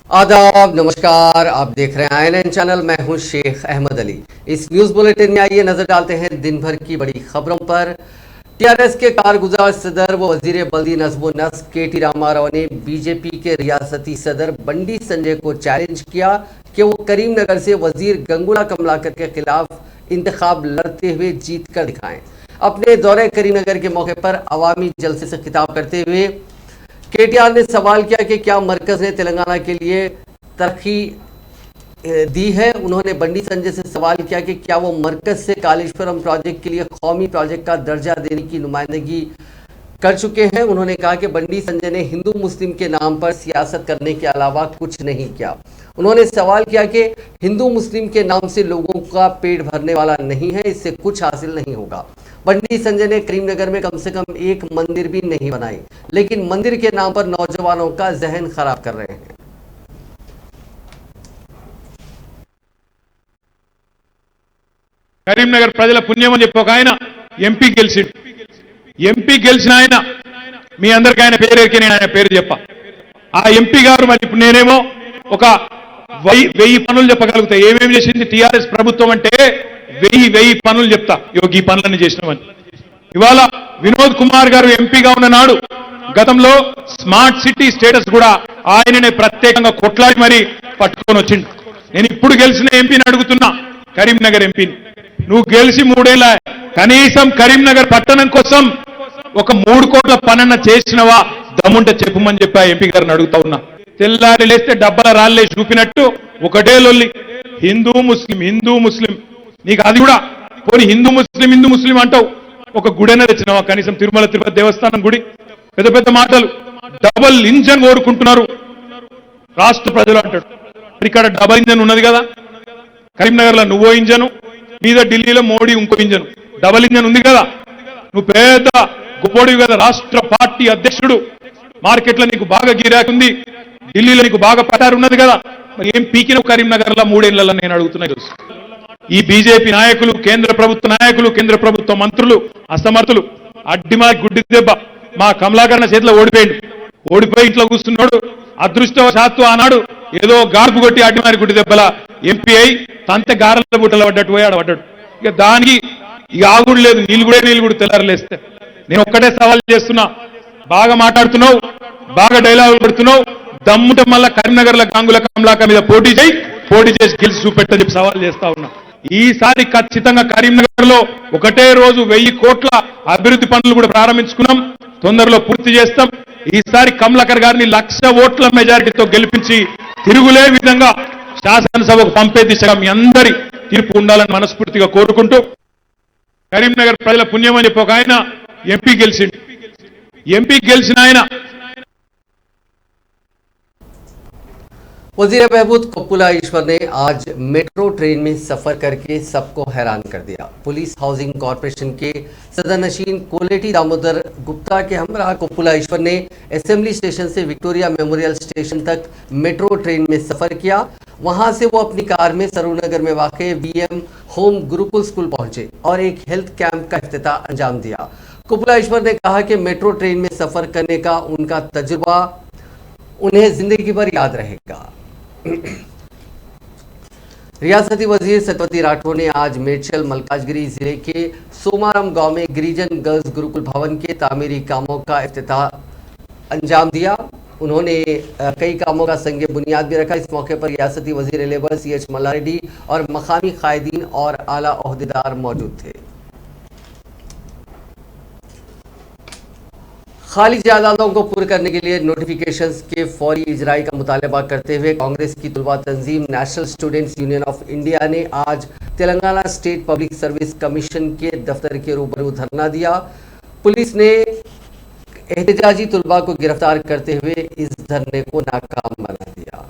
आदाब, नमस्कार। आप देख रहे हैं INN चैनल। मैं हूं शेख अहमद अली। इस न्यूज बुलेटिन में आइए नजर डालते हैं दिन भर की बड़ी खबरों पर। टीआरएस के कारगुजार सदर व वजीर बल्दी नज़्म नस्क KT रामाराव ने बीजेपी के रियासती सदर बंडी संजय को चैलेंज किया कि वो करीमनगर से वजीर गंगुला कमलाकर के खिलाफ इंतखाब लड़ते हुए जीत कर दिखाएं। अपने दौरे करीमनगर के मौके पर अवामी जलसे से खिताब करते हुए KTR ने सवाल किया कि क्या मरकज ने तेलंगाना के लिए तरक्की दी है। उन्होंने बंडी संजय से सवाल किया कि क्या वो मरकज से कालेश्वरम प्रोजेक्ट के लिए कौमी प्रोजेक्ट का दर्जा देने की नुमाइंदगी कर चुके हैं। उन्होंने कहा कि बंडी संजय ने हिंदू मुस्लिम के नाम पर सियासत करने के अलावा कुछ नहीं किया। उन्होंने सवाल किया कि हिंदू मुस्लिम के नाम से लोगों का पेट भरने वाला नहीं है, इससे कुछ हासिल नहीं होगा। बंडी संजय ने करीमनगर में कम से कम एक मंदिर भी नहीं बनाई, लेकिन मंदिर के नाम पर नौजवानों का जहन खराब कर रहे हैं। కరీంనగర్ ప్రజల పుణ్యం అని చెప్పి ఒక ఆయన ఎంపీ గెలిచిండు. ఎంపీ గెలిచిన ఆయన మీ అందరికీ ఆయన పేరుకి నేను ఆయన పేరు చెప్పా. ఆ ఎంపీ గారు మరి ఇప్పుడు నేనేమో ఒక 1000 పనులు చెప్పగలుగుతా. ఏమేమి చేసింది టీఆర్ఎస్ ప్రభుత్వం అంటే 1000 పనులు చెప్తా. ఈ పనులన్నీ చేసినామని. ఇవాళ వినోద్ కుమార్ గారు ఎంపీగా ఉన్న నాడు గతంలో స్మార్ట్ సిటీ స్టేటస్ కూడా ఆయననే ప్రత్యేకంగా కొట్లాడి మరి పట్టుకొని వచ్చిండు. నేను ఇప్పుడు గెలిచిన ఎంపీని అడుగుతున్నా, కరీంనగర్ ఎంపీని, నువ్వు గెలిచి 3 ఏళ్ళ కనీసం కరీంనగర్ పట్టణం కోసం ఒక 3 కోట్ల పనన్న చేసినవా? దమ్ముంటే చెప్పుమని చెప్పి ఆ ఎంపీ గారిని అడుగుతా ఉన్నా. తెల్లారి లేస్తే డబ్బల రాళ్ళే చూపినట్టు ఒకటే లొల్లి, హిందూ ముస్లిం. నీకు అది కూడా పోనీ హిందూ ముస్లిం అంటావు, ఒక గుడైనా తెచ్చినావా? కనీసం తిరుమల తిరుపతి దేవస్థానం గుడి పెద్ద పెద్ద మాటలు. డబల్ ఇంజన్ కోరుకుంటున్నారు రాష్ట్ర ప్రజలు అంటాడు. ఇక్కడ డబల్ ఇంజన్ ఉన్నది కదా కరీంనగర్ లో, నువ్వో ఇంజను మీద, ఢిల్లీలో మోడీ ఇంకో ఇంజను, డబల్ ఇంజన్ ఉంది కదా. నువ్వు పేద గొప్పోడివి కదా, రాష్ట్ర పార్టీ అధ్యక్షుడు, మార్కెట్లో నీకు బాగా గిరాకీ ఉంది, ఢిల్లీలో నీకు బాగా పటారు ఉన్నది కదా, మరి ఏం పీకిన కరీంనగర్ లో 3 ఏళ్లలో నేను అడుగుతున్నా. ఈ బీజేపీ నాయకులు, కేంద్ర ప్రభుత్వ నాయకులు, కేంద్ర ప్రభుత్వ మంత్రులు అసమర్థులు. అడ్డిమా గుడ్డి దెబ్బ మా కమలాకరణ చేతిలో ఓడిపోయి ఇంట్లో కూర్చున్నాడు. అదృష్టవశాత్తు ఆనాడు ఏదో గార్పు కొట్టి అడ్డిమారి గుడ్డి దెబ్బల ఎంపీ అయి తంత గారెల బుట్టలు పడ్డట్టు పోయాడు. ఇక దానికి ఇక ఆగుడు లేదు, నీళ్ళు కూడా తెల్లారలేస్తే. నేను ఒక్కటే సవాల్ చేస్తున్నా, బాగా మాట్లాడుతున్నావు, బాగా డైలాగులు పెడుతున్నావు, దమ్ముట మళ్ళా కరీంనగర్ లో గంగుల కమలాకర్ మీద పోటీ చేసి గెలిచి చూపెట్టని చెప్పి సవాల్ చేస్తా ఉన్నా. ఈసారి ఖచ్చితంగా కరీంనగర్ లో ఒకటే రోజు 1000 కోట్ల అభివృద్ధి పనులు కూడా ప్రారంభించుకున్నాం, తొందరలో పూర్తి చేస్తాం. ఈసారి కమలాకర్ గారిని 1,00,000 ఓట్ల మెజారిటీతో గెలిపించి తిరుగులే విధంగా శాసనసభకు పంపే దిశగా మీ అందరి తీర్పు ఉండాలని మనస్ఫూర్తిగా కోరుకుంటూ, కరీంనగర్ ప్రజల పుణ్యం అని చెప్పి ఒక ఆయన ఎంపీ గెలిచిన ఆయన वजीर महबूद कपुला ईश्वर ने आज मेट्रो ट्रेन में सफर करके सबको हैरान कर दिया। पुलिस हाउसिंग कॉरपोरेशन के सदरनशीन कोलेटी दामोदर गुप्ता के हमरा कपुला ईश्वर ने असेंबली स्टेशन से विक्टोरिया मेमोरियल स्टेशन तक मेट्रो ट्रेन में सफर किया। वहां से वो अपनी कार में सरूरनगर में वाक़ VM होम गुरुकुल स्कूल पहुंचे और एक हेल्थ कैंप का इफ्तिताह अंजाम दिया। कपुला ईश्वर ने कहा कि मेट्रो ट्रेन में सफर करने का उनका तजुर्बा उन्हें जिंदगी भर याद रहेगा। रियासती वजीर सत्यवती राठौर ने आज मेडशल मलकाजगिरी जिले के सोमाराम गांव में गिरिजन गर्ल्स गुरुकुल भवन के तामीरी कामों का इफ्तिताह अंजाम दिया। उन्होंने कई कामों का संग बुनियाद भी रखा। इस मौके पर रियासती वजीर लेबर CH मल्लारेड्डी और मकामी कायदीन और आला ओहदेदार मौजूद थे। खाली जायदादों को पूरा करने के लिए नोटिफिकेशंस के फौरी इजराई का मुतालबा करते हुए कांग्रेस की तुलबा तंजीम National Students Union of India ने आज Telangana State Public Service Commission के दफ्तर के रूबरू धरना दिया। पुलिस ने एहतजाजी तुलबा को गिरफ्तार करते हुए इस धरने को नाकाम बना दिया।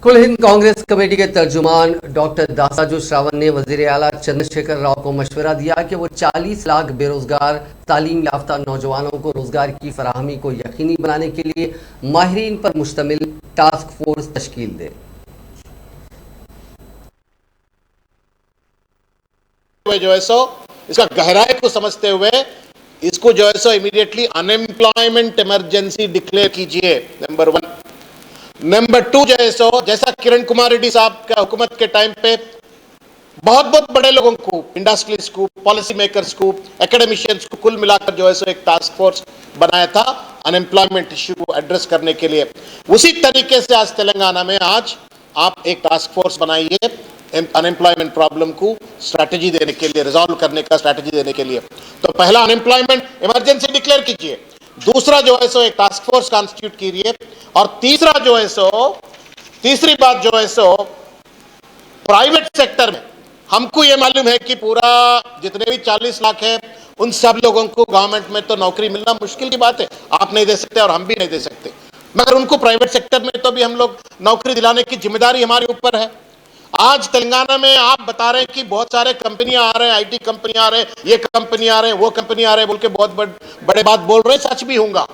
कुल हिंद कांग्रेस कमेटी के तर्जुमान डॉक्टर दासाजू श्रावण ने वजीर आला चंद्रशेखर राव को मशवरा दिया कि वो 40 लाख बेरोजगार तालीम याफ्ता नौजवानों को रोजगार की फराहमी को यकीनी बनाने के लिए माहिरीन पर मुश्तमिल टास्क फोर्स तश्कील दे। जो है सो इसका गहराई को समझते हुए इसको जो है सो इमीडिएटली अनएम्प्लॉयमेंट इमरजेंसी डिक्लेयर कीजिए, नंबर 1। नंबर 2 जो है सो जैसा किरण कुमार रेड्डी साहब का हुकूमत के टाइम पे बहुत बहुत बड़े लोगों को, इंडस्ट्रियलिस्ट को, पॉलिसी मेकर्स को, एकेडमिशियंस को कुल मिलाकर जो है सो एक टास्क फोर्स बनाया था अनएम्प्लॉयमेंट इश्यू को एड्रेस करने के लिए। उसी तरीके से आज तेलंगाना में आज आप एक टास्क फोर्स बनाइए अनएम्प्लॉयमेंट प्रॉब्लम को स्ट्रैटेजी देने के लिए, रिजॉल्व करने का स्ट्रैटेजी देने के लिए। तो पहला अनएम्प्लॉयमेंट इमरजेंसी डिक्लेयर कीजिए, दूसरा जो है सो एक टास्क फोर्स कॉन्स्टिट्यूट कीजिए, और तीसरा जो है सो तीसरी बात जो है सो प्राइवेट सेक्टर में हमको ये मालूम है कि पूरा जितने भी 40 लाख है उन सब लोगों को गवर्नमेंट में तो नौकरी मिलना मुश्किल की बात है, आप नहीं दे सकते और हम भी नहीं दे सकते, मगर उनको प्राइवेट सेक्टर में तो भी हम लोग नौकरी दिलाने की जिम्मेदारी हमारे ऊपर है। आज तेलंगाना में आप बता रहे हैं कि बहुत सारे कंपनियां आ रहे हैं, आईटी कंपनियां आ रहे हैं, ये कंपनी आ रहे हैं, वो कंपनी आ रहे हैं बोल के बहुत बड़े बात बोल रहे हैं, सच भी होगा।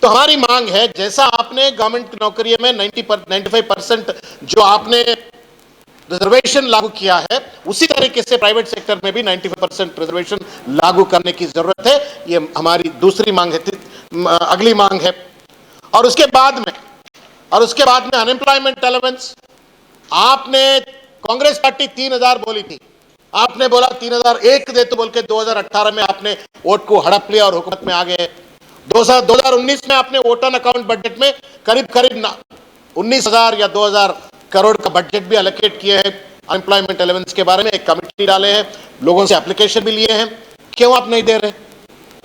तो हमारी मांग है जैसा आपने गवर्नमेंट की नौकरी में 95% जो आपने रिजर्वेशन लागू किया है, उसी तरीके से प्राइवेट सेक्टर में भी 95% रिजर्वेशन लागू करने की जरूरत है। ये हमारी दूसरी मांग है, अगली मांग है। और उसके बाद में अनएम्प्लॉयमेंट अलाउंस, आपने कांग्रेस पार्टी 3000 बोली थी, आपने बोला 3001 दे तो बोल के 2018 में आपने वोट को हड़प लिया और हुकूमत में आ गए। 2019 में आपने वोट ऑन अकाउंट बजट में करीब 19,000 या 2,000 करोड़ का बजट भी एलोकेट किए हैं अनएम्प्लॉयमेंट अलाउंस के बारे में, एक कमिटी डाले हैं, लोगों से एप्लीकेशन भी लिए हैं, क्यों आप नहीं दे रहे?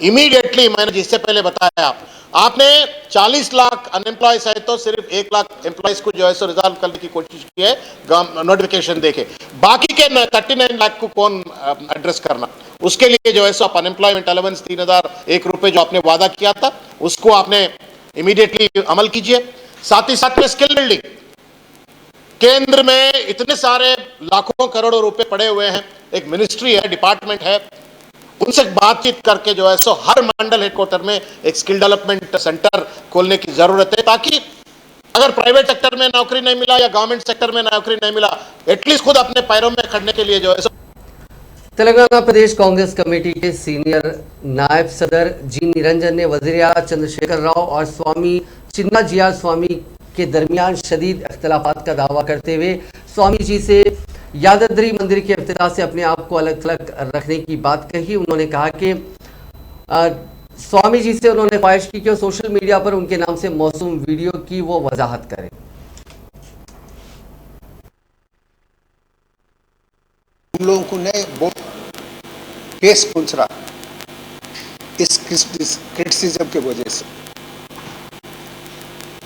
इमीडिएटली मैंने जिससे पहले बताया, आपने 40 लाख अनएम्प्लॉयज है तो सिर्फ 1 लाख एम्प्लॉयज को जो है सो रिजॉल्व करने की कोशिश की है, नोटिफिकेशन देके, बाकी के 39 लाख को कौन एड्रेस करना? उसके लिए जो है सो आप अनएम्प्लॉयमेंट अलाउंस 3001 रुपए जो आपने वादा किया था उसको आपने इमीडिएटली अमल कीजिए। साथ ही साथ में स्किल बिल्डिंग, केंद्र में इतने सारे लाखों करोड़ों रुपए पड़े हुए हैं, एक मिनिस्ट्री है, डिपार्टमेंट है, उनसे बातचीत करके जो है सो हर मंडल हेडक्वार्टर में एक स्किल डेवलपमेंट सेंटर खोलने की जरूरत है, ताकि अगर प्राइवेट सेक्टर में नौकरी नहीं मिला या गवर्नमेंट सेक्टर में नौकरी नहीं मिला, एटलीस्ट खुद अपने पैरों में खड़ने के लिए जो है सो। तेलंगाना प्रदेश कांग्रेस कमेटी के सीनियर नायब सदर जी निरंजन ने वजीर आला चंद्रशेखर राव और स्वामी चिन्नाजिया स्वामी के दरमियान शदीद अख्तलाफात का दावा करते हुए स्वामी जी से यादाद्री मंदिर के इफ्तिताह से अपने आप को अलग थलग रखने की बात कही। उन्होंने कहा कि स्वामी जी से उन्होंने ख्वाहिश की कि सोशल मीडिया पर उनके नाम से मौसूम वीडियो की वो वजाहत करें। हम लोगों को ने वो केस पूछ रहा इस क्रिटिसिज्म के वजह से,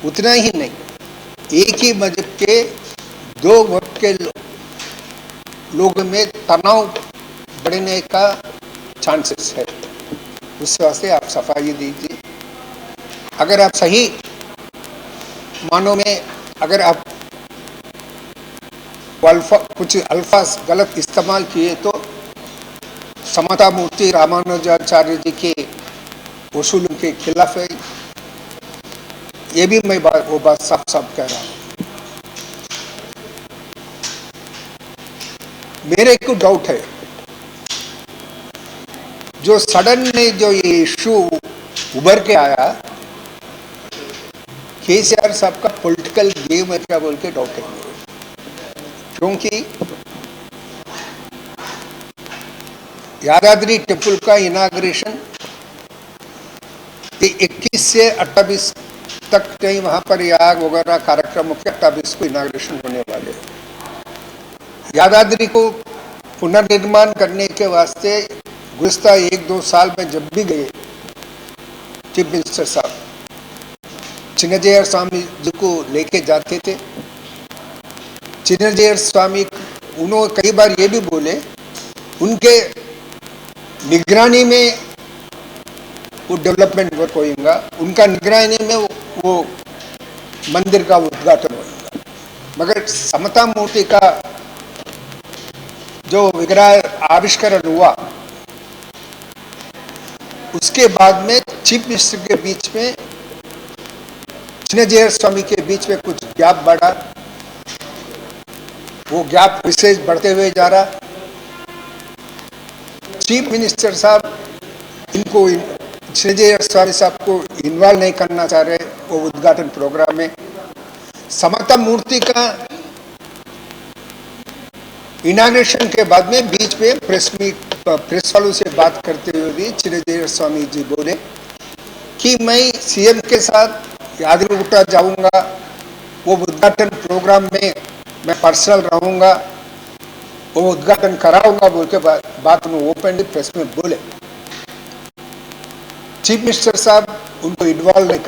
उतना ही नहीं, एक ही मजहब के 2 वक्त के लोगों में तनाव बढ़ने का चांसेस है, उस वास्ते आप सफाई दीजिए। अगर आप सही मानों में अगर आप कुछ अल्फाज गलत इस्तेमाल किए तो समता मूर्ति रामानुजाचार्य जी के उसूल के खिलाफ है, ये भी मैं वो बात साफ साफ कह रहा हूं। मेरे को डाउट है, जो सडन में जो ये इशू उभर के आया, केसीआर साहब का पॉलिटिकल गेम है क्या बोल के डाउट है, क्योंकि यादाद्री टेम्पल का इनाग्रेशन 21 से 28 तक कहीं वहां पर याग वगैरह कार्यक्रमों के 28 को इनाग्रेशन होने वाले। यादाद्री को पुनर्निर्माण करने के वास्ते गुज़िश्ता 1-2 साल में जब भी गए चीफ मिनिस्टर साहब चिन्नजय स्वामी जी को लेके जाते थे, चिन्नजय स्वामी उन्होंने कई बार ये भी बोले उनके निगरानी में वो डेवलपमेंट वर्क होगा, उनका निगरानी में वो मंदिर का उद्घाटन होगा। मगर समता मूर्ति का जो विग्रह आविष्करण हुआ उसके बाद में चीफ मिनिस्टर के बीच में चिन्नजीयर स्वामी के बीच में कुछ गैप बढ़ा, वो गैप विशेष बढ़ते हुए जा रहा। चीफ मिनिस्टर साहब इनको चिन्नजीयर स्वामी साहब को इन्वॉल्व नहीं करना चाह रहे वो उद्घाटन प्रोग्राम में। समता मूर्ति का इनाग्रेशन के बाद में बीच में प्रेस वालों से बात करते हुए भी चिन्नजीयर स्वामी जी बोले कि मैं सीएम के साथ यादगिरी जाऊंगा, वो उद्घाटन प्रोग्राम में मैं पर्सनल रहूंगा, वो उद्घाटन कराऊंगा बोल के बात में ओपनली प्रेस में बोले। चीफ मिनिस्टर साहब उनको इन्वॉल्व नहीं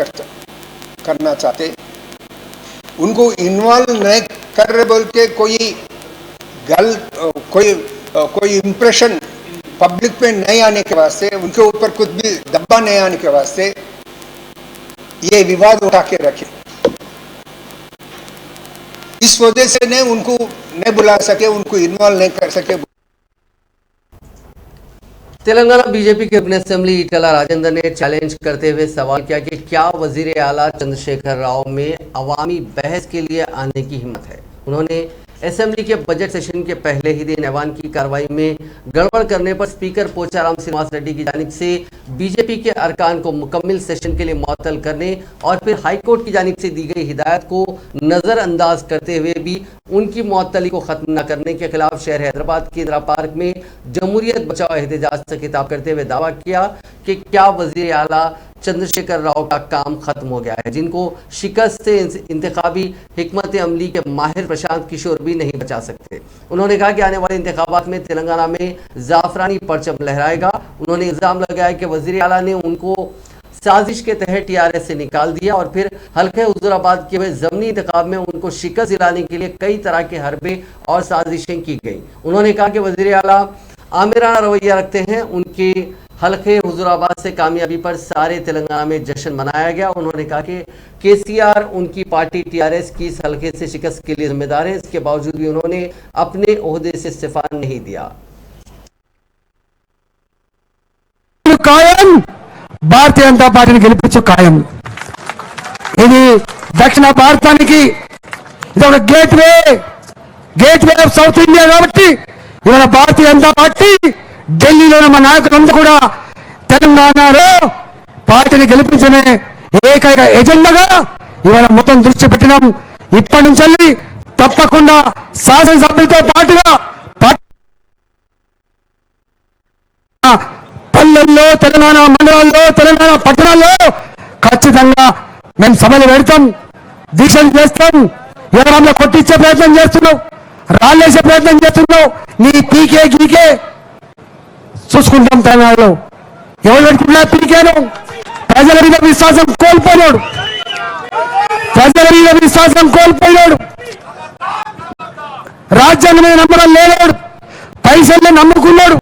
करना चाहते, उनको इन्वॉल्व नहीं कर रहे बोल के कोई इंप्रेशन पब्लिक में नहीं आने के वास्ते, उनके ऊपर कुछ भी दबाव नहीं आने के वास्ते ये विवाद उठा के रखे। इस वजह से ने उनको नहीं बुला सके, उनको इन्वॉल्व नहीं कर सके। तेलंगाना बीजेपी के अपने असेंबली ईटला राजेंद्र ने चैलेंज करते हुए सवाल किया कि क्या वजीर आला चंद्रशेखर राव में अवामी बहस के लिए आने की हिम्मत है। उन्होंने असेंबली के बजट सेशन के पहले ही दिन ऐवान की कार्रवाई में गड़बड़ करने पर स्पीकर पोचाराम श्रीनिवास रेड्डी की जानिब से बीजेपी के अरकान को मुकम्मल सेशन के लिए मुअत्तल करने और फिर हाईकोर्ट की जानिब से दी गई हिदायत को नज़रअंदाज करते हुए भी उनकी मुअत्तली को ख़त्म न करने के खिलाफ शहर हैदराबाद के इंदिरा पार्क में जमहूरियत बचाओ एहतजाज से खिताब करते हुए दावा किया कि क्या वज़ीर आला चंद्रशेखर राव का काम खत्म हो गया है, जिनको शिकस्त से इंतखाबी हिकमत अमली के माहिर प्रशांत किशोर भी नहीं बचा सकते। उन्होंने कहा कि आने वाले इंतखाबात में तेलंगाना में जाफरानी परचम लहराएगा। उन्होंने इल्ज़ाम लगाया कि वज़ीर आला ने उनको साजिश के तहत टीआरएस से निकाल दिया और फिर हल्के हुजूराबाद के हुए ज़मीनी इंतखाब में उनको शिकस्त दिलाने के लिए कई तरह के हरबे और साजिशें की गई। उन्होंने कहा कि वज़ीर आला आमिराना रवैया रखते हैं, उनके हल्के हुजूराबाद से कामयाबी पर सारे तेलंगाना में जश्न मनाया गया। उन्होंने कहा कि केसीआर उनकी पार्टी टीआरएस की इस हल्के से शिकस्त के लिए जिम्मेदार है। इसके बावजूद भी उन्होंने अपने ओहदे से इस्तीफा नहीं दिया। कायम भारतीय जनता पार्टी గెలిపించు ఖాయం। ఇది దక్షిణ భారతానికి ఇది ఒక gate way of south India కాబట్టి ఇవాళ భారతీయ జనతా పార్టీ ఢిల్లీలో మన నాయకులందరూ కూడా తెలంగాణలో పార్టీని గెలిపించనే ఏకైక ఎజెండాగా ఇవాళ మొత్తం దృష్టి పెట్టినాం। ఇప్పటి నుంచి తప్పకుండా శాసనసభ్యులతో పాటుగా పల్లెల్లో తెలంగాణ మండలాల్లో తెలంగాణ పట్టణాల్లో ఖచ్చితంగా మేము సభలు పెడతాం, దీక్షలు చేస్తాం। ఎవరన్నా కొట్టించే ప్రయత్నం చేస్తున్నావు, రాళ్ళేసే ప్రయత్నం చేస్తున్నావు, నీ పీకే గీకే చూసుకుంటాం। తెలంగాణలో ఎవరు పెట్టుకున్నా పీకేను ప్రజల మీద విశ్వాసం కోల్పోయాడు, రాజ్యాంగం మీద నమ్మడం లేనాడు, పైసల్ని నమ్ముకున్నాడు,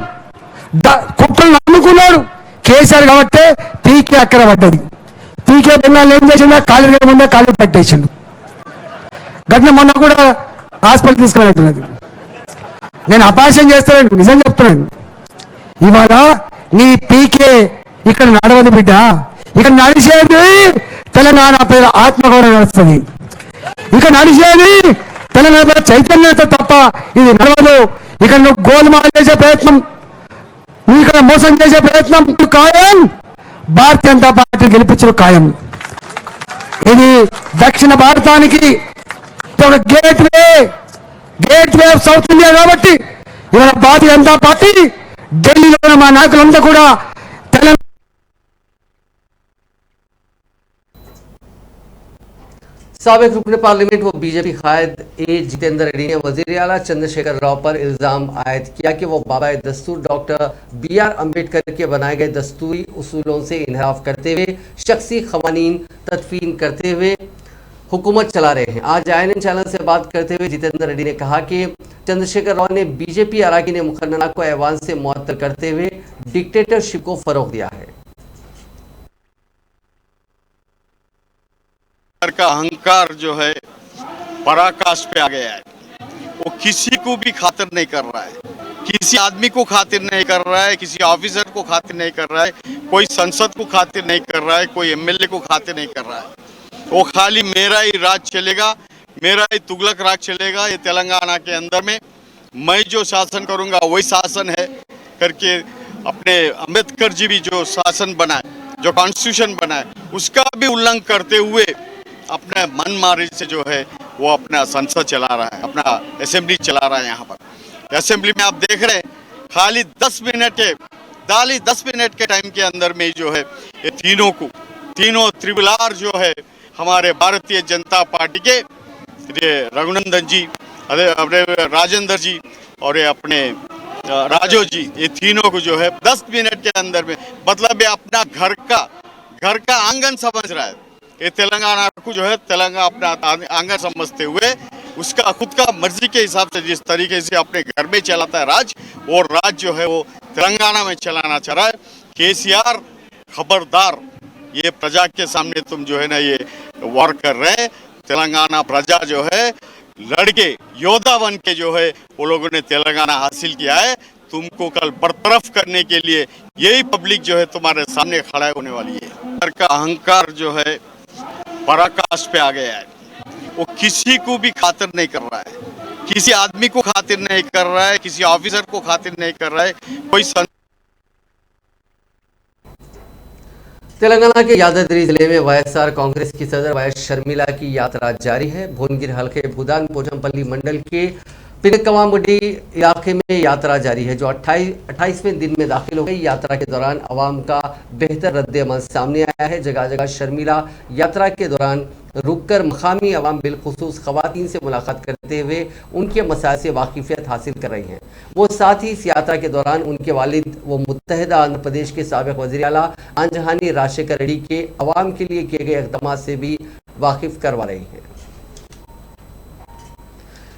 కుక్కలు నమ్ముకున్నాడు కేసీఆర్ కాబట్టి పీకే అక్కడ పడ్డది। పీకే బెంగాల్ ఏం చేసిందా, కాలు ముందే కాలు పట్టేసిండు। గట్ల మొన్న కూడా హాస్పిటల్ తీసుకున్నట్టున్నది। నేను అపార్షన్ చేస్తాను, నిజం చెప్తున్నాను। ఇవాళ నీ పీకే ఇక్కడ నడవదు బిడ్డ, ఇక్కడ నడిచేది తెలంగాణ పేద ఆత్మగౌరవం వస్తుంది, ఇక్కడ నడిచేది తెలంగాణ పేద చైతన్యత తప్ప ఇది నడవదు। ఇక్కడ నువ్వు గోల్మాల్ చేసే ప్రయత్నం, నువ్వు ఇక్కడ మోసం చేసే ప్రయత్నం ఖాయం, భారతీయ జనతా పార్టీ గెలిపించడం ఖాయం। ఇది దక్షిణ భారతానికి ఒక gate way of south India కాబట్టి ఇవాళ భారతీయ జనతా పార్టీ ఢిల్లీలో మా నాయకులంతా కూడా తెలంగాణ साबिक रुकन पार्लियामेंट व बीजेपी कायद ए जितेंद्र रेड्डी ने वजीर आला चंद्रशेखर राव पर इल्ज़ाम आयद किया कि वो बाबा दस्तूर डॉक्टर BR अम्बेडकर के बनाए गए दस्तूरी उसूलों से इनहराफ करते हुए शख्सी क़वानीन तदफीन करते हुए हुकूमत चला रहे हैं। आज INN चैनल से बात करते हुए जितेंद्र रेड्डी ने कहा कि चंद्रशेखर राव ने बीजेपी अराकीन मुकर्ररा को ऐवान से मुअत्तल करते हुए डिक्टेटरशिप को फ़रोग़ दिया है। का अहंकार जो है पराकाष्ठ पे आ गया है। वो किसी को भी खातिर नहीं कर रहा है, किसी आदमी को खातिर नहीं कर रहा है, किसी ऑफिसर को खातिर नहीं कर रहा है, कोई संसद को खातिर नहीं कर रहा है, कोई एमएलए को खातिर नहीं कर रहा है। वो खाली मेरा ही राज चलेगा, मेरा ही तुगलक राज चलेगा ये तेलंगाना के अंदर में, मैं जो शासन करूंगा वही शासन है करके अपने अम्बेडकर जी भी जो शासन बनाए, जो कॉन्स्टिट्यूशन बनाए, उसका भी उल्लंघन करते हुए अपने मनमानी से जो है वो अपना संसद चला रहा है, अपना असेंबली चला रहा है। यहाँ पर असेंबली में आप देख रहे हैं खाली 10 मिनट के टाइम के अंदर में जो है ये तीनों त्रिपुल आर जो है हमारे भारतीय जनता पार्टी के रघुनंदन जी, अपने राजेंद्र जी और ये अपने राजो जी, ये तीनों को जो है 10 मिनट के अंदर में, मतलब ये अपना घर का आंगन समझ रहा है। ये तेलंगाना को जो है तेलंगाना अपना आंगन समझते हुए उसका खुद का मर्जी के हिसाब से जिस तरीके से अपने घर में चलाता है राज, और राज जो है वो तेलंगाना में चलाना चाह रहा है। केसीआर खबरदार, ये प्रजा के सामने तुम जो है ना ये वार कर रहे हैं। तेलंगाना प्रजा जो है लड़के योद्धा बन के जो है वो लोगों ने तेलंगाना हासिल किया है। तुमको कल बरतरफ करने के लिए यही पब्लिक जो है तुम्हारे सामने खड़ा होने वाली है। का अहंकार जो है पराकाष्ठ पे आ गया है। वो किसी को भी खातिर नहीं कर रहा है, किसी आदमी को खातिर नहीं कर रहा है, किसी ऑफिसर को खातिर नहीं कर रहा है, कोई तेलंगाना के यादाद्री जिले में वाईएसआर कांग्रेस की सदर वाईएस शर्मिला की यात्रा जारी है। भुवनगिर हल्के भूदान पोचमपल्ली मंडल के पिनकवामुडी इलाके में यात्रा जारी है, जो 28वें दिन में दाखिल हो गई। यात्रा के दौरान अवाम का बेहतर रद्द-ए-अमल सामने आया है। जगह जगह शर्मिला यात्रा के दौरान रुककर मकामी अवाम बिलखुसूस खवातीन से मुलाकात करते हुए उनके मसाइल से वाकिफियत हासिल कर रही हैं। वो साथ ही इस यात्रा के दौरान उनके वालिद व मुत्तहिदा आंध्र प्रदेश के साबिक वज़ीर आला आंजहानी राजशेखर रेड्डी के अवाम के लिए किए गए इक़दाम से भी वाकिफ करवा रही हैं।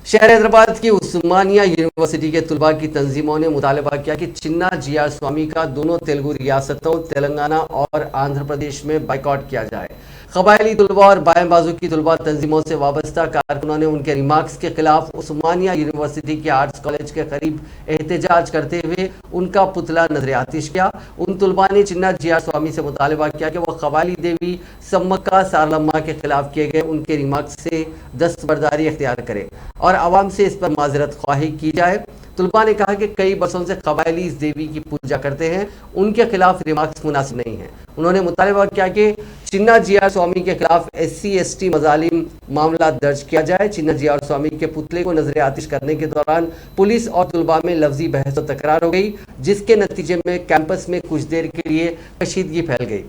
शहर हैदराबाद की उस्मानिया यूनिवर्सिटी के तुलबा की तंजीमों ने मुतालबा किया कि चिन्ना जीआर स्वामी का दोनों तेलुगु रियासतों तेलंगाना और आंध्र प्रदेश में बाइकआउट किया जाए। कबायली तुलबा और बाएं बाजू की तुलबा तंजीमों से वाबस्ता कारकुनों ने उनके रिमार्क्स के खिलाफ उस्मानिया यूनिवर्सिटी के आर्ट्स कॉलेज के करीब एहतजाज करते हुए उनका पुतला नजर आतिश किया। उन तुलबा ने चिन्ना जीआर स्वामी से मुतालबा किया कि वह कबायली देवी सम्मक्का सारलम्मा के खिलाफ किए गए उनके रिमार्क्स से दस्तबरदारी अख्तियार करे और आवाम से इस पर माजरत ख्वाही की जाए। तुलबा ने कहा कि कई बरसों से कबायली इस देवी की पूजा करते हैं, उनके खिलाफ रिमार्क्स मुनासिब नहीं है। उन्होंने मुतालबा किया कि चिन्ना जीआर स्वामी के खिलाफ SC/ST मजालिम मामला दर्ज किया जाए। चिन्ना जीआर स्वामी के पुतले को नजर आतिश करने के दौरान पुलिस और तुलबा में लफ्जी बहस और तकरार हो गई, जिसके नतीजे में कैंपस में कुछ देर के लिए कशीदगी फैल गई।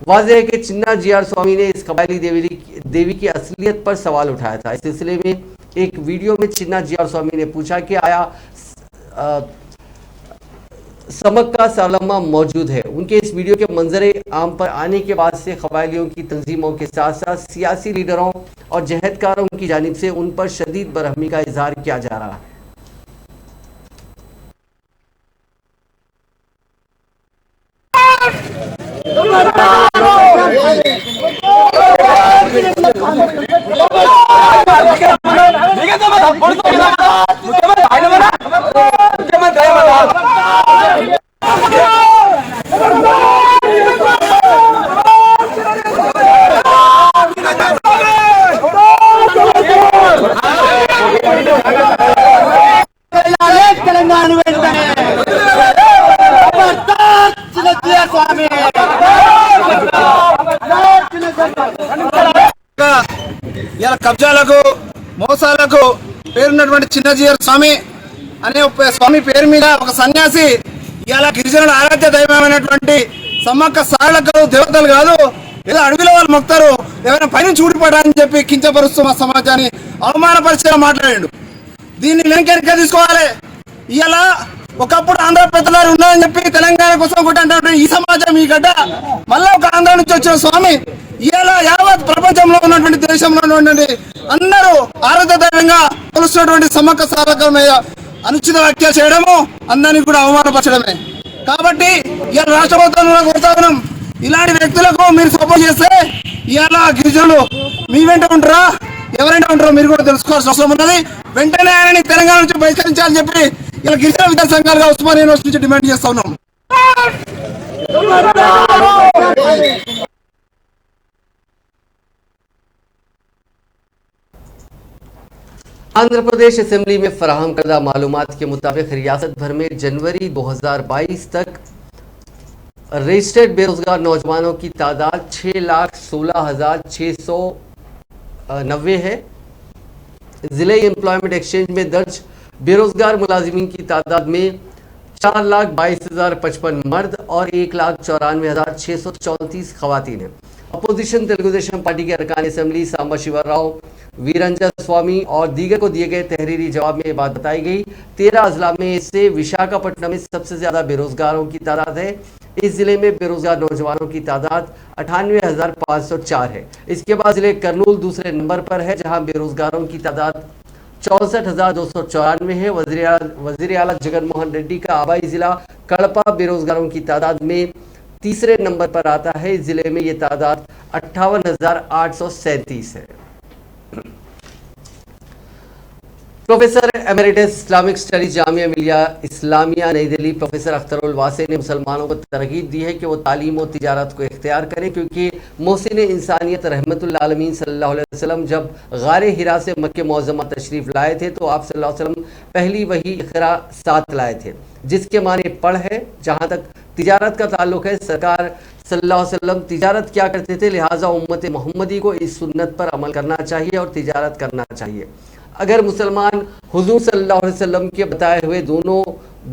वाज़ेह है कि चिन्ना जीआर स्वामी ने इस कबायली देवी की असलियत पर सवाल उठाया था। इस सिलसिले में एक वीडियो में चिन्ना जीआर स्वामी ने पूछा कि आया समक्का सारलम्मा मौजूद है। उनके इस वीडियो के मंजरे आम पर आने के बाद से कबायलियों की तंजीमों के साथ साथ सियासी लीडरों और जहदकारों की जानिब से उन पर शदीद बरहमी का इजहार किया जा रहा है। కబ్జాలకు మోసాలకు పేరున్నటువంటి చిన్న జీఆర్ స్వామి అనే స్వామి పేరు మీద ఒక సన్యాసి ఇవాళ గిరిజనుల ఆరాధ్య దైవమైనటువంటి సమ్మక్క సారలకు దేవతలు కాదు, ఏదో అడవిలో వాళ్ళు మొక్తారు, ఏమైనా పైన చూడిపడాలని చెప్పి కించపరుస్తూ మా సమాజాన్ని అవమానపరిచేలా మాట్లాడాడు. దీన్ని వెనకెనక తీసుకోవాలి. ఇవాళ ఒకప్పుడు ఆంధ్ర పెద్దలారు ఉన్నారని చెప్పి తెలంగాణ కోసం ఒకటి అంటే ఈ సమాజం ఈ గడ్డ మళ్ళా ఒక ఆంధ్ర నుంచి వచ్చిన స్వామి ఇవాళ యావత్ ప్రపంచంలో ఉన్నటువంటి దేశంలో ఉన్నటువంటి అందరూ ఆరాధ్య దైవంగా కొలుస్తున్నటువంటి సమ్మక్క సారక్క మీద అనుచిత వ్యాఖ్యలు చేయడము అందరినీ కూడా అవమానపరచడమే. కాబట్టి ఇవాళ రాష్ట్ర ప్రభుత్వంలో కోరుతా ఉన్నాం, ఇలాంటి వ్యక్తులకు మీరు సపోర్ట్ చేస్తే ఇవాళ గిరిజనులు మీ వెంట ఉంటారా? ఎవరైనా ఉంటారో మీరు కూడా తెలుసుకోవాల్సిన అవసరం ఉన్నది. వెంటనే ఆయనని తెలంగాణ నుంచి బహిష్కరించాలని చెప్పి ఇలా గిరిజన విద్యా సంఘాలుగా ఉస్మానియా యూనివర్సిటీ నుంచి డిమాండ్ చేస్తా ఉన్నాం. आंध्र प्रदेश असेंबली में फराहम करदा मालूमात के मुताबिक रियासत भर में जनवरी 2022 तक रजिस्टर्ड बेरोजगार नौजवानों की तादाद 6,16,690 है। जिले एम्प्लॉयमेंट एक्सचेंज में दर्ज बेरोजगार मुलाजिमीन की तादाद में 4,22,055 मर्द और 1,94,634 खवातीन है। अपोजिशन तेलुगु देशम पार्टी के अरकान असेंबली सांबा शिवराव, वीरंजन स्वामी और दीगर को दिए गए तहरीरी जवाब में ये बात बताई गई। 13 अजला में से विशाखापट्टनम में सबसे ज्यादा बेरोजगारों की तादाद है। इस जिले में बेरोजगार नौजवानों की तादाद 98,504 है। इसके बाद जिले करनूल दूसरे नंबर पर है, जहां बेरोजगारों की तादाद 64,294 है। वजीर आला जगन मोहन रेड्डी का आबाई जिला कड़पा बेरोजगारों की तादाद में तीसरे नंबर पर आता है। इस जिले में ये तादाद 58,837 है। Professor emeritus Islamic studies Jamia Millia Islamia नई दिल्ली प्रोफेसर अख्तरुल वासी ने मुसलमानों को तरगीब दी है कि वो तालीम और तिजारत को इख्तियार करें, क्योंकि मोहसिन इंसानियत रहमतुल आलमीन सल्लल्लाहु अलैहि वसल्लम जब गारे हिरा से मक्के मुअज़्ज़मा तशरीफ़ लाए थे तो आप सल्लल्लाहु अलैहि वसल्लम पहली वही इक़रा साथ लाए थे, जिसके माने पढ़ है। जहाँ तक तिजारत का ताल्लुक है, सरकार सल्लल्लाहु अलैहि वसल्लम तिजारत क्या करते थे, लिहाजा उम्मत मोहम्मदी को इस सुन्नत पर अमल करना चाहिए और तिजारत करना चाहिए। अगर मुसलमान हुजूर सल्लल्लाहु अलैहि वसल्लम के बताए हुए दोनों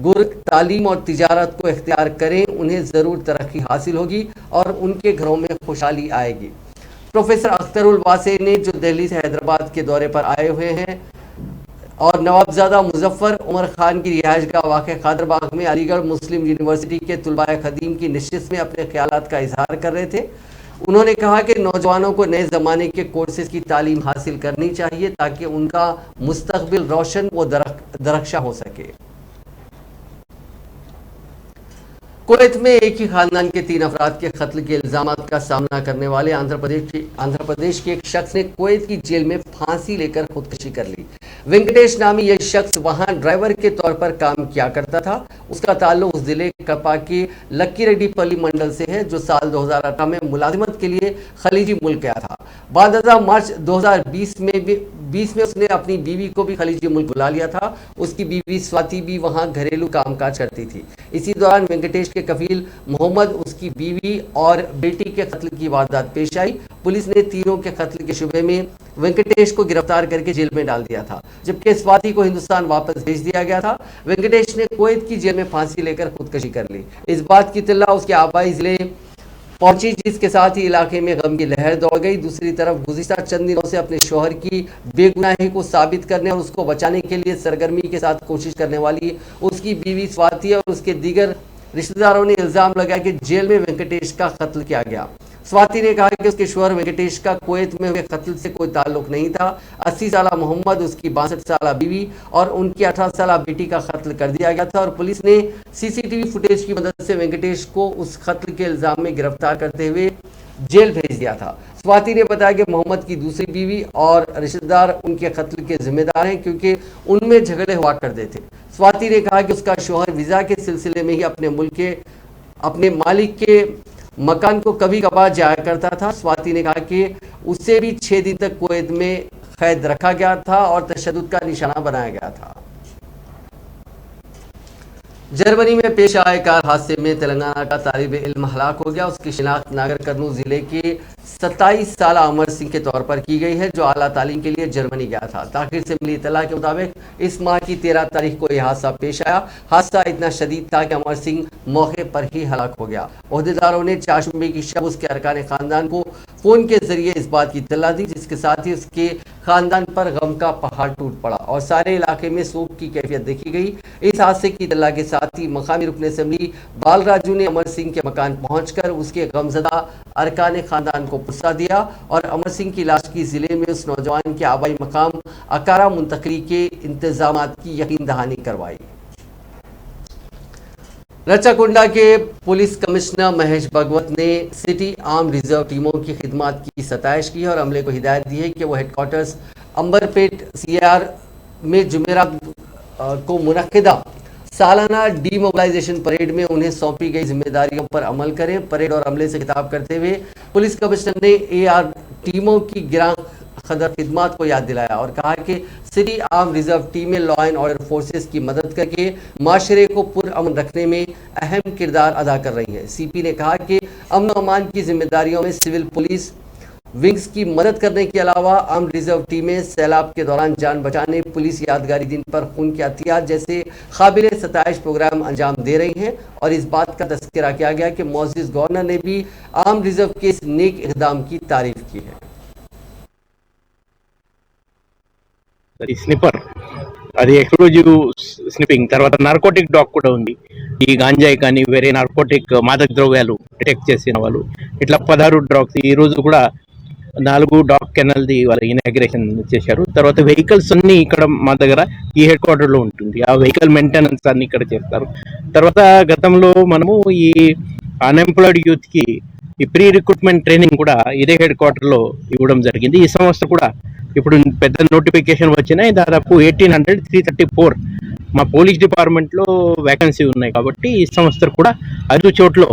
गुर तालीम और तिजारत को इख्तियार करें, उन्हें ज़रूर तरक्की हासिल होगी और उनके घरों में खुशहाली आएगी। प्रोफेसर अख्तरुल वासी ने जो दिल्ली से हैदराबाद के दौरे पर आए हुए हैं और नवाबजादा मुजफ्फर उमर खान की रिहाइशगाह वाक़ खादरबाग में अलीगढ़ मुस्लिम यूनिवर्सिटी के तुलबाए ख़दीम की नशिस्त में अपने ख्यालात का इजहार कर रहे थे। उन्होंने कहा कि नौजवानों को नए ज़माने के कोर्सेज की तालीम हासिल करनी चाहिए ताकि उनका मुस्तकबिल रोशन व दरख्शा हो सके। कुवैत में एक ही खानदान के 3 अफराद के कत्ल के इल्जामात का सामना करने वाले आंध्र प्रदेश के एक शख्स ने कुवैत की जेल में फांसी लेकर खुदकुशी कर ली। वेंकटेश नामी यह शख्स वहां ड्राइवर के तौर पर काम किया करता था। उसका ताल्लुक उस जिले कपा के लक्की रेड्डी पल्ली मंडल से है, जो साल 2018 में मुलाजिमत के लिए खलीजी मुल्क गया था। बाद मार्च 2020 में उसने अपनी बीवी को भी खलीजी मुल्क बुला लिया था। उसकी बीवी स्वाति भी वहां घरेलू कामकाज करती थी। इसी दौरान वेंकटेश के कफील मोहम्मद, उसकी बीवी और बेटी के कत्ल की वारदात पेश आई। पुलिस ने तीनों के कत्ल के शुबे में वेंकटेश को गिरफ्तार करके जेल में डाल दिया था, जबकि स्वाति को हिंदुस्तान वापस भेज दिया गया था। वेंकटेश ने कुवैत की जेल में फांसी लेकर खुदकुशी कर ली। इस बात की इत्तला उसके आबाई जिले पहुंची, जिसके साथ ही इलाके में गम की लहर दौड़ गई। दूसरी तरफ गुज़िश्ता चंद दिनों से अपने शोहर की बेगुनाही को साबित करने और उसको बचाने के लिए सरगर्मी के साथ कोशिश करने वाली उसकी बीवी स्वाति और उसके दीगर रिश्तेदारों ने इल्जाम लगाया कि जेल में वेंकटेश का कत्ल किया गया। स्वाति ने कहा कि उसके शोहर वेंकटेश का कुवैत में हुए कत्ल से कोई ताल्लुक नहीं था। 80 साला मोहम्मद, उसकी 62 साला बीवी और उनकी 18 साला बेटी का कत्ल कर दिया गया था और पुलिस ने सीसीटीवी फुटेज की मदद से वेंकटेश को उस कत्ल के इल्जाम में गिरफ्तार करते हुए जेल भेज दिया था। स्वाति ने बताया कि मोहम्मद की दूसरी बीवी और रिश्तेदार उनके कत्ल के जिम्मेदार हैं, क्योंकि उनमें झगड़े हुआ करते थे। स्वाति ने कहा कि उसका शोहर वीज़ा के सिलसिले में ही अपने मुल्क के अपने मालिक के मकान को कभी कभार जाया करता था। स्वाति ने कहा कि उसे भी 6 दिन तक कुवैत में कैद रखा गया था और तशद्दुद का निशाना बनाया गया था। जर्मनी में पेश आए कार हादसे में तेलंगाना का तालिब इल्म हलाक हो गया। उसकी शिनाख्त नागर कर्नूल जिले के 27 साला अमर सिंह के तौर पर की गई है, जो आला तालीम के लिए जर्मनी गया था। ताखिर से मिली इत्तला के मुताबिक इस माह की 13 तारीख को यह हादसा पेश आया। हादसा इतना शदीद था कि अमर सिंह मौके पर ही हलाक हो गया। ओहदेदारों ने चाशुंबे की शब उसके अरकान खानदान को फ़ोन के जरिए इस बात की इत्तला दी, जिसके साथ ही उसके खानदान पर गम का पहाड़ टूट पड़ा और सारे इलाके में शोक की कैफियत देखी गई। इस हादसे की इत्तला के साथ ही मकामी रुकन असेंबली बाल राजू ने अमर सिंह के मकान पहुंचकर उसके गमजदा अरकान खानदान को पुरसा दिया और अमर सिंह की लाश की जिले में उस नौजवान के आबाई मकाम अकारा मुंतकली के इंतजामात की यकीन दहानी करवाई। रचाकुंडा के पुलिस कमिश्नर महेश भगवत ने सिटी आर्म रिजर्व टीमों की खिदमत की सताइश की और अमले को हिदायत दी है कि वो हेडक्वार्टर्स अंबरपेट सीआर में जुमेरात को मुनक्किदा सालाना डीमोबिलाइजेशन परेड में उन्हें सौंपी गई जिम्मेदारियों पर अमल करें। परेड और अमले से खिताब करते हुए पुलिस कमिश्नर ने एआर टीमों की गिरां कदर खिदमत को याद दिलाया और कहा कि सिटी आर्म रिजर्व टीमें लॉ एंड ऑर्डर फोर्सेस की मदद करके माशरे को पुरअमन रखने में अहम किरदार अदा कर रही हैं। सीपी ने कहा कि अमन अमान की जिम्मेदारियों में सिविल पुलिस विंग्स की मदद करने के अलावा आर्म रिजर्व टीमें सैलाब के दौरान जान बचाने, पुलिस यादगारी दिन पर खून के एहतियात जैसे काबिल सताइश प्रोग्राम अंजाम दे रही हैं। और इस बात का तस्करा किया गया कि मौजूद गवर्नर ने भी आर्म रिजर्व के इस नेक इक़दाम की तारीफ की है। స్నిప్పర్ అది ఎక్స్ప్లోజివ్ స్నిప్పింగ్ తర్వాత నార్కోటిక్ డాగ్ కూడా ఉంది. ఈ గాంజాయి కానీ వేరే నార్కోటిక్ మాదక ద్రవ్యాలు డిటెక్ట్ చేసిన వాళ్ళు ఇట్లా 16 డ్రాగ్స్ ఈ రోజు కూడా 4 డాగ్ కెనల్ది వాళ్ళ ఇనాగ్రేషన్ చేశారు. తర్వాత వెహికల్స్ అన్ని ఇక్కడ మా దగ్గర ఈ హెడ్ క్వార్టర్ లో ఉంటుంది. ఆ వెహికల్ మెయింటెనెన్స్ అన్ని ఇక్కడ చేస్తారు. తర్వాత గతంలో మనము ఈ అన్ఎంప్లాయిడ్ యూత్ కి ఈ ప్రీ రిక్రూట్మెంట్ ట్రైనింగ్ కూడా ఇదే హెడ్ క్వార్టర్ లో ఇవ్వడం జరిగింది. ఈ సంవత్సరం కూడా ఇప్పుడు పెద్ద నోటిఫికేషన్ వచ్చినాయి. దాదాపు 1834 మా పోలీస్ డిపార్ట్మెంట్ లో వేకెన్సీ ఉన్నాయి. కాబట్టి ఈ సంవత్సరం కూడా 5 చోట్ల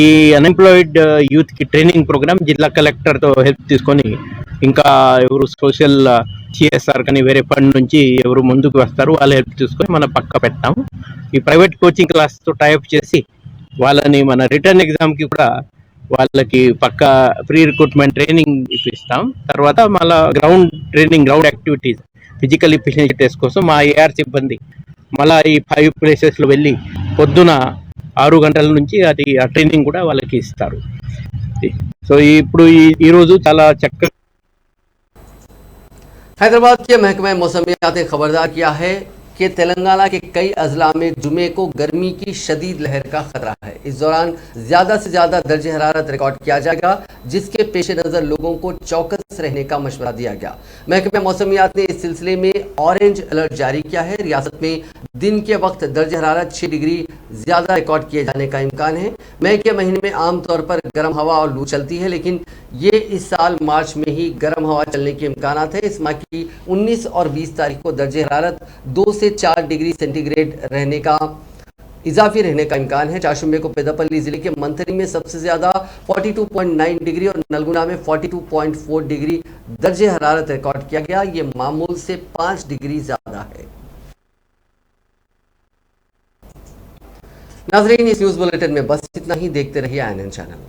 ఈ అన్ఎంప్లాయిడ్ యూత్ కి ట్రైనింగ్ ప్రోగ్రామ్ జిల్లా కలెక్టర్ తో హెల్ప్ తీసుకొని ఇంకా ఎవరు సోషల్ సిఎస్ఆర్ కానీ వేరే ఫండ్ నుంచి ఎవరు ముందుకు వస్తారు వాళ్ళ హెల్ప్ తీసుకొని మనం పక్కా పెట్టాము. ఈ ప్రైవేట్ కోచింగ్ క్లాస్ తో టైప్ చేసి వాళ్ళని మన రిటర్న్ ఎగ్జామ్ కి కూడా వాళ్ళకి పక్కా ప్రీ రిక్రూట్మెంట్ ట్రైనింగ్ ఇప్పిస్తాం. తర్వాత మళ్ళీ ground training, ground activities, physical efficiency test కోసం మా ఏఆర్ సిబ్బంది మళ్ళీ ఈ 5 ప్లేసెస్లో వెళ్ళి పొద్దున 6 గంటల నుంచి అది ఆ ట్రైనింగ్ కూడా వాళ్ళకి ఇస్తారు. సో ఇప్పుడు ఈ రోజు చాలా చక్కగా हैदराबाद के महकमा मौसमियात ने खबरदार किया है कि तेलंगाना के कई अजला में जुमे को गर्मी की शदीद लहर का खतरा है। इस दौरान ज़्यादा से ज़्यादा दर्ज हरारत रिकॉर्ड किया जाएगा, जिसके पेश नज़र लोगों को चौकस रहने का मशवरा दिया गया। महकमा मौसमियात ने इस सिलसिले में ऑरेंज अलर्ट जारी किया है। रियासत में दिन के वक्त दर्ज हरारत 6 डिग्री ज़्यादा रिकॉर्ड किए जाने का इम्कान है। मई के महीने में आमतौर पर गर्म हवा और लू चलती है, लेकिन ये इस साल मार्च में ही गर्म हवा चलने के इम्कान है। इस माह की 19 और 20 तारीख को दर्ज हरारत 2 से 4 डिग्री सेंटीग्रेड रहने का इजाफी रहने का इम्कान है। चाशुम्बे को पेदापल्ली जिले के मंथरी में सबसे ज़्यादा 42.9 डिग्री और नलगुना में 42.4 डिग्री दर्ज हरारत रिकॉर्ड किया गया। ये मामूल से 5 डिग्री ज़्यादा है। नाज़रीन, इस न्यूज़ बुलेटिन में बस इतना ही। देखते रहिए INN चैनल।